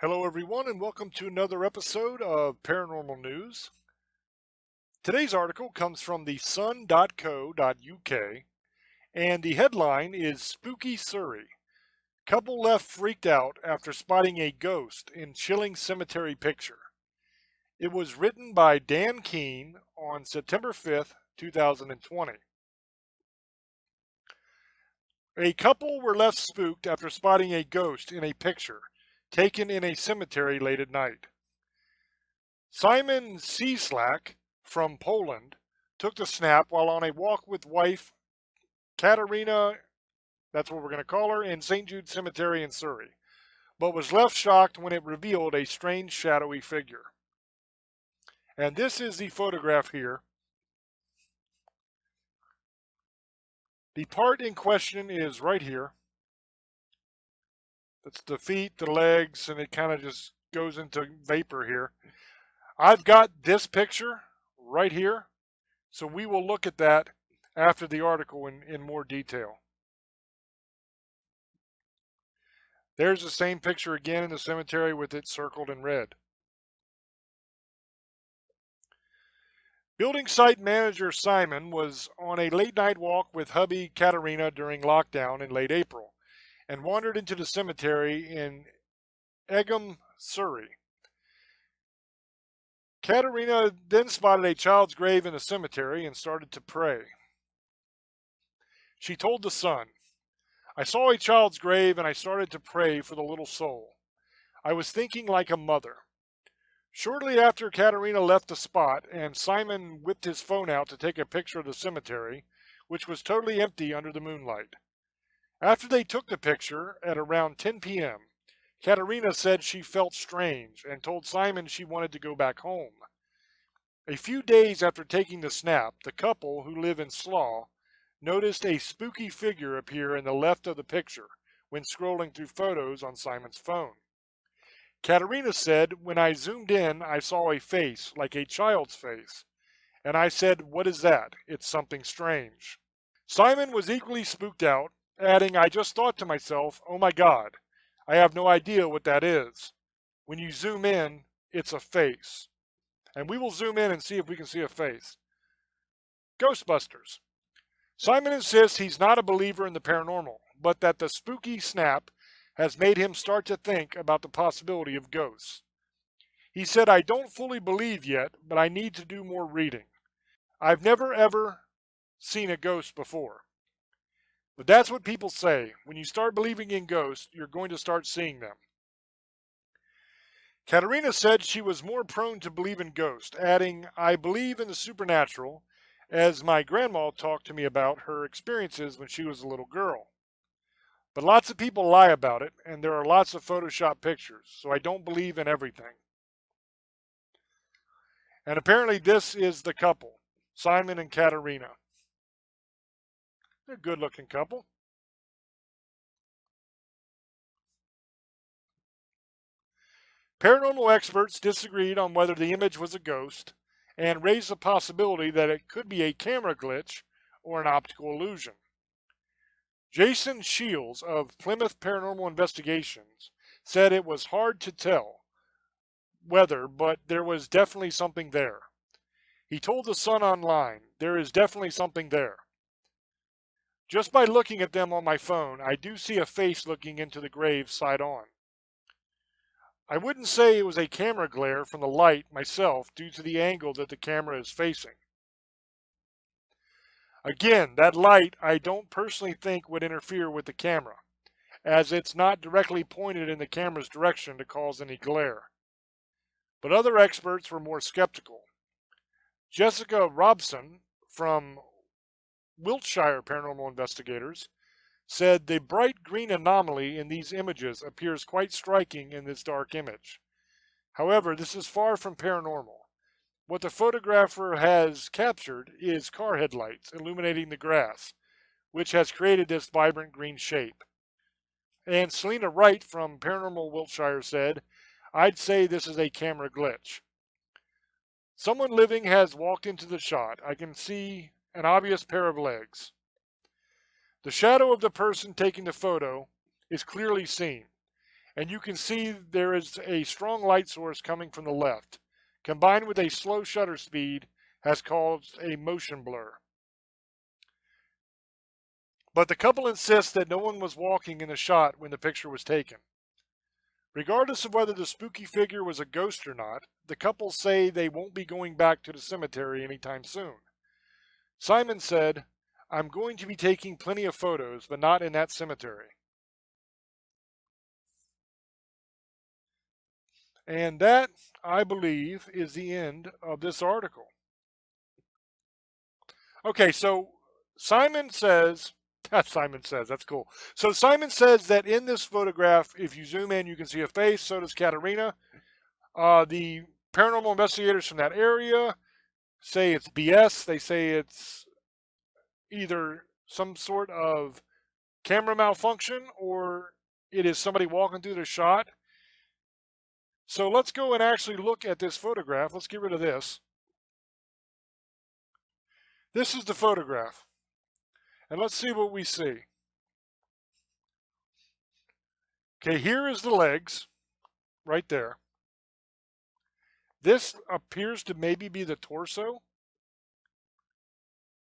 Hello, everyone, and welcome to another episode of Paranormal News. Today's article comes from the sun.co.uk, and the headline is Spooky Surrey. Couple left freaked out after spotting a ghost in chilling cemetery picture. It was written by Dan Keene on September 5th, 2020. A couple were left spooked after spotting a ghost in a picture taken in a cemetery late at night. Simon Cieslak from Poland took the snap while on a walk with wife Katarina, that's what we're going to call her, in St. Jude Cemetery in Surrey, but was left shocked when it revealed a strange shadowy figure. And this is the photograph here. The part in question is right here. That's the feet, the legs, and it kind of just goes into vapor here. I've got this picture right here, so we will look at that after the article in more detail. There's the same picture again in the cemetery with it circled in red. Building site manager Simon was on a late night walk with hubby Katarina during lockdown in late April and wandered into the cemetery in Egham, Surrey. Katarina then spotted a child's grave in the cemetery and started to pray. She told the Sun, "I saw a child's grave and I started to pray for the little soul. I was thinking like a mother." Shortly after Katarina left the spot and Simon whipped his phone out to take a picture of the cemetery, which was totally empty under the moonlight. After they took the picture at around 10 p.m., Katarina said she felt strange and told Simon she wanted to go back home. A few days after taking the snap, the couple, who live in Slaw, noticed a spooky figure appear in the left of the picture when scrolling through photos on Simon's phone. Katarina said, "When I zoomed in, I saw a face, like a child's face. And I said, 'What is that? It's something strange.'" Simon was equally spooked out, adding, "I just thought to myself, oh my God, I have no idea what that is. When you zoom in, it's a face." And we will zoom in and see if we can see a face. Ghostbusters. Simon insists he's not a believer in the paranormal, but that the spooky snap has made him start to think about the possibility of ghosts. He said, "I don't fully believe yet, but I need to do more reading. I've never ever seen a ghost before." But that's what people say. When you start believing in ghosts, you're going to start seeing them. Katarina said she was more prone to believe in ghosts, adding, "I believe in the supernatural, as my grandma talked to me about her experiences when she was a little girl. But lots of people lie about it, and there are lots of Photoshop pictures, so I don't believe in everything." And apparently this is the couple, Simon and Katarina. They're a good-looking couple. Paranormal experts disagreed on whether the image was a ghost and raised the possibility that it could be a camera glitch or an optical illusion. Jason Shields of Plymouth Paranormal Investigations said it was hard to tell whether, but there was definitely something there. He told the Sun Online, "There is definitely something there. Just by looking at them on my phone, I do see a face looking into the grave side on. I wouldn't say it was a camera glare from the light myself due to the angle that the camera is facing. Again, that light I don't personally think would interfere with the camera, as it's not directly pointed in the camera's direction to cause any glare." But other experts were more skeptical. Jessica Robson from Wiltshire Paranormal Investigators said the bright green anomaly in these images appears quite striking in this dark image. However, this is far from paranormal. What the photographer has captured is car headlights illuminating the grass, which has created this vibrant green shape. And Selena Wright from Paranormal Wiltshire said, "I'd say this is a camera glitch. Someone living has walked into the shot. I can see an obvious pair of legs. The shadow of the person taking the photo is clearly seen, And you can see there is a strong light source coming from the left. Combined with a slow shutter speed has caused a motion blur. But the couple insists that no one was walking in the shot when the picture was taken. Regardless of whether the spooky figure was a ghost or not, the couple say they won't be going back to the cemetery anytime soon. Simon said, "I'm going to be taking plenty of photos, but not in that cemetery." And that, I believe, is the end of this article. Okay, so Simon says, Simon says, that's cool. So Simon says that in this photograph, if you zoom in, you can see a face. So does Katerina. The paranormal investigators from that area say it's BS. They say it's either some sort of camera malfunction or it is somebody walking through the shot. So let's go and actually look at this photograph. Let's get rid of this. This is the photograph. And let's see what we see. Okay, here is the legs, right there. This appears to maybe be the torso.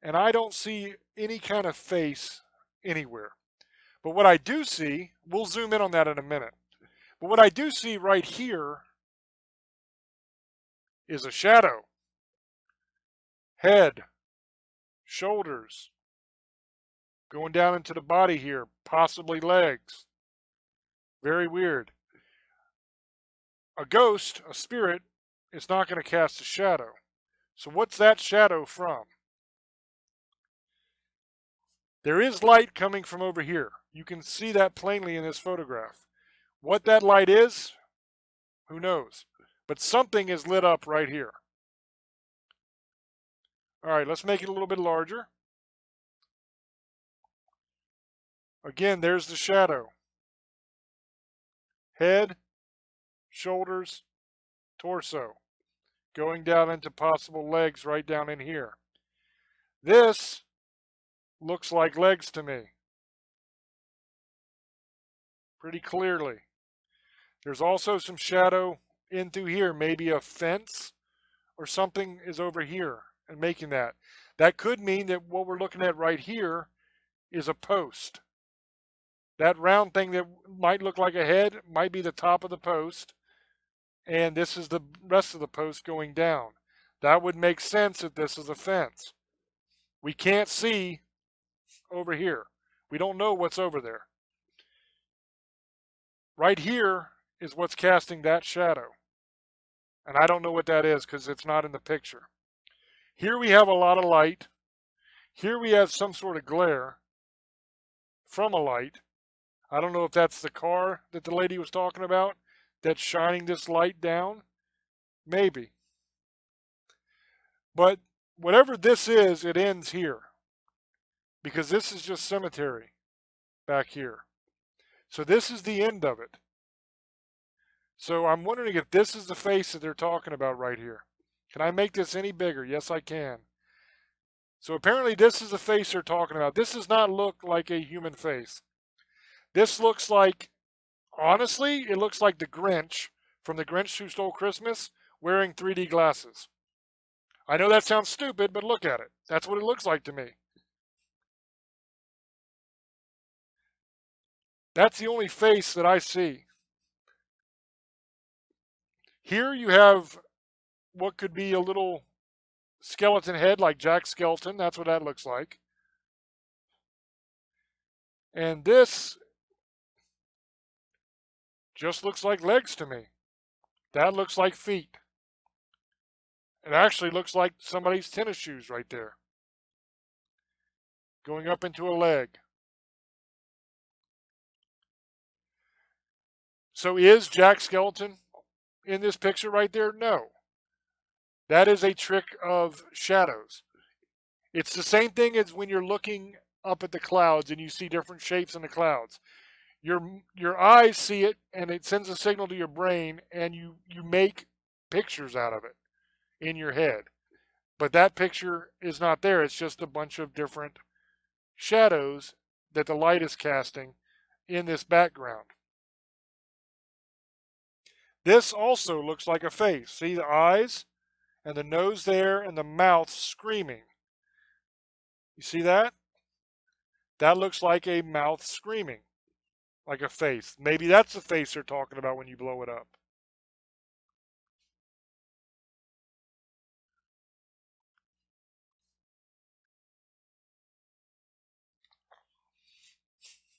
And I don't see any kind of face anywhere. But what I do see, we'll zoom in on that in a minute. But what I do see right here is a shadow. Head, shoulders, going down into the body here, possibly legs. Very weird. A ghost, a spirit, is not going to cast a shadow. So what's that shadow from? There is light coming from over here. You can see that plainly in this photograph. What that light is, who knows? But something is lit up right here. All right, let's make it a little bit larger. Again, there's the shadow. Head, shoulders, torso. Going down into possible legs right down in here. This looks like legs to me. Pretty clearly. There's also some shadow in through here. Maybe a fence or something is over here and making that. That could mean that what we're looking at right here is a post. That round thing that might look like a head might be the top of the post, and this is the rest of the post going down. That would make sense if this is a fence. We can't see over here. We don't know what's over there. Right here is what's casting that shadow. And I don't know what that is because it's not in the picture. Here we have a lot of light. Here we have some sort of glare from a light. I don't know if that's the car that the lady was talking about that's shining this light down. Maybe. But whatever this is, it ends here. Because this is just cemetery back here. So this is the end of it. So I'm wondering if this is the face that they're talking about right here. Can I make this any bigger? Yes, I can. So apparently this is the face they're talking about. This does not look like a human face. This looks like, honestly, it looks like the Grinch from The Grinch Who Stole Christmas wearing 3D glasses. I know that sounds stupid, but look at it. That's what it looks like to me. That's the only face that I see. Here you have what could be a little skeleton head like Jack Skeleton. That's what that looks like. And this just looks like legs to me. That looks like feet. It actually looks like somebody's tennis shoes right there. Going up into a leg. So is Jack Skeleton in this picture right there? No. That is a trick of shadows. It's the same thing as when you're looking up at the clouds and you see different shapes in the clouds. Your eyes see it and it sends a signal to your brain and you make pictures out of it in your head. But that picture is not there. It's just a bunch of different shadows that the light is casting in this background. This also looks like a face. See the eyes and the nose there and the mouth screaming. You see that? That looks like a mouth screaming, like a face. Maybe that's the face they're talking about when you blow it up.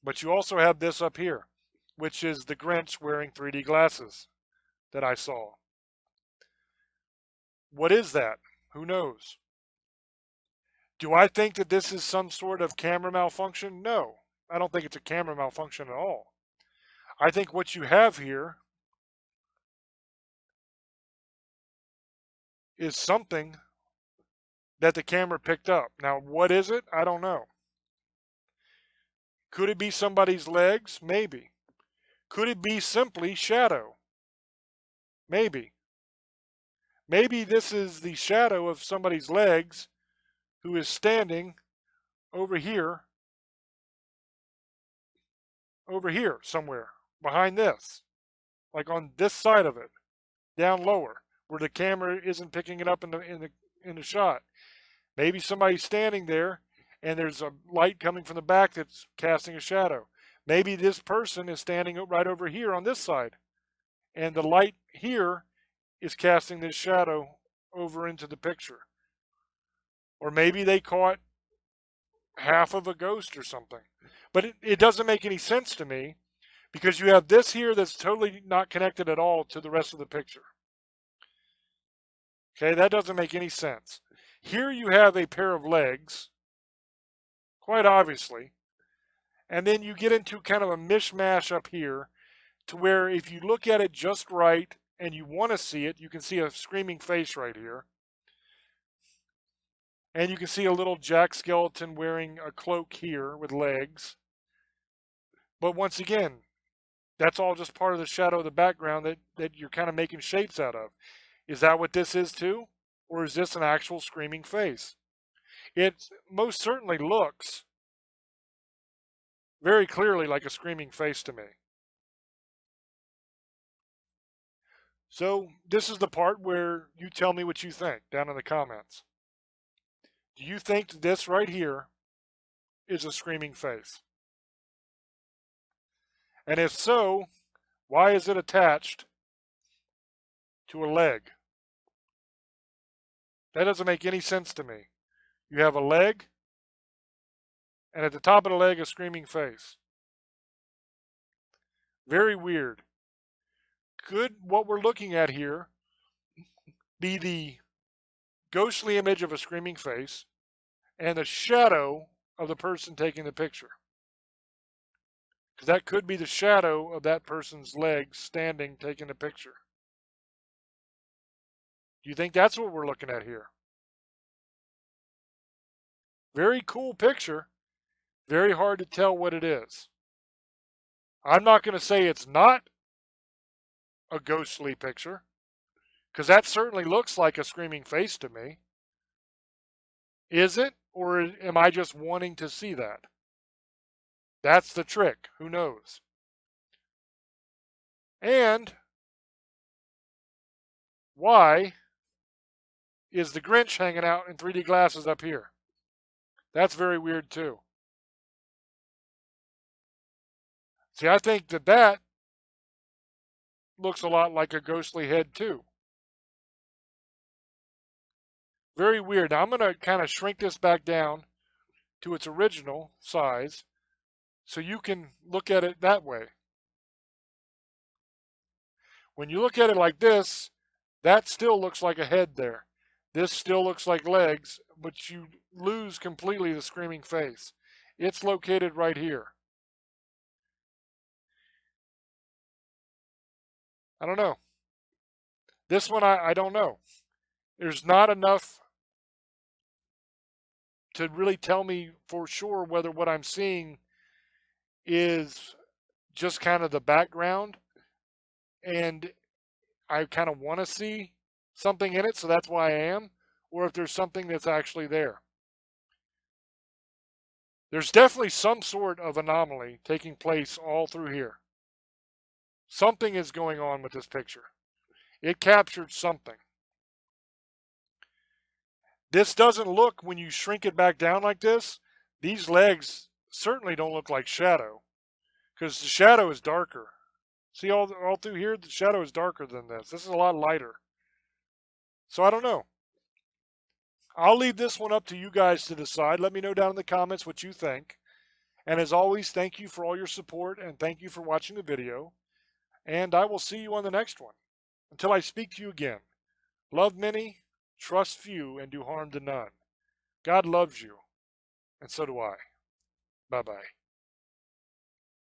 But you also have this up here, which is the Grinch wearing 3D glasses that I saw. What is that? Who knows? Do I think that this is some sort of camera malfunction? No. I don't think it's a camera malfunction at all. I think what you have here is something that the camera picked up. Now, what is it? I don't know. Could it be somebody's legs? Maybe. Could it be simply shadow? Maybe. Maybe this is the shadow of somebody's legs who is standing over here somewhere behind this, like on this side of it, down lower, where the camera isn't picking it up in the shot. Maybe somebody's standing there, and there's a light coming from the back that's casting a shadow. Maybe this person is standing right over here on this side, and the light here is casting this shadow over into the picture. Or maybe they caught half of a ghost or something. But it doesn't make any sense to me because you have this here that's totally not connected at all to the rest of the picture. Okay, that doesn't make any sense. Here you have a pair of legs, quite obviously, and then you get into kind of a mishmash up here to where if you look at it just right and you want to see it, you can see a screaming face right here. And you can see a little Jack skeleton wearing a cloak here with legs. But once again, that's all just part of the shadow of the background that you're kind of making shapes out of. Is that what this is too? Or is this an actual screaming face? It most certainly looks very clearly like a screaming face to me. So this is the part where you tell me what you think down in the comments. Do you think this right here is a screaming face? And if so, why is it attached to a leg? That doesn't make any sense to me. You have a leg, and at the top of the leg, a screaming face. Very weird. Could what we're looking at here be the ghostly image of a screaming face and the shadow of the person taking the picture? Because that could be the shadow of that person's legs standing taking the picture. Do you think that's what we're looking at here? Very cool picture. Very hard to tell what it is. I'm not going to say it's not a ghostly picture, because that certainly looks like a screaming face to me. Is it? Or am I just wanting to see that? That's the trick. Who knows? And why is the Grinch hanging out in 3D glasses up here? That's very weird too. See, I think that looks a lot like a ghostly head too. Very weird. Now I'm going to kind of shrink this back down to its original size so you can look at it that way. When you look at it like this, that still looks like a head there. This still looks like legs, but you lose completely the screaming face. It's located right here. I don't know. This one, I don't know. There's not enough to really tell me for sure whether what I'm seeing is just kind of the background and I kind of want to see something in it, so that's why I am, or if there's something that's actually there. There's definitely some sort of anomaly taking place all through here. Something is going on with this picture. It captured something. This doesn't look, when you shrink it back down like this, these legs certainly don't look like shadow, because the shadow is darker. See, all through here, the shadow is darker than this. This is a lot lighter. So I don't know. I'll leave this one up to you guys to decide. Let me know down in the comments what you think. And as always, thank you for all your support and thank you for watching the video. And I will see you on the next one. Until I speak to you again, love many, trust few, and do harm to none. God loves you, and so do I. Bye bye.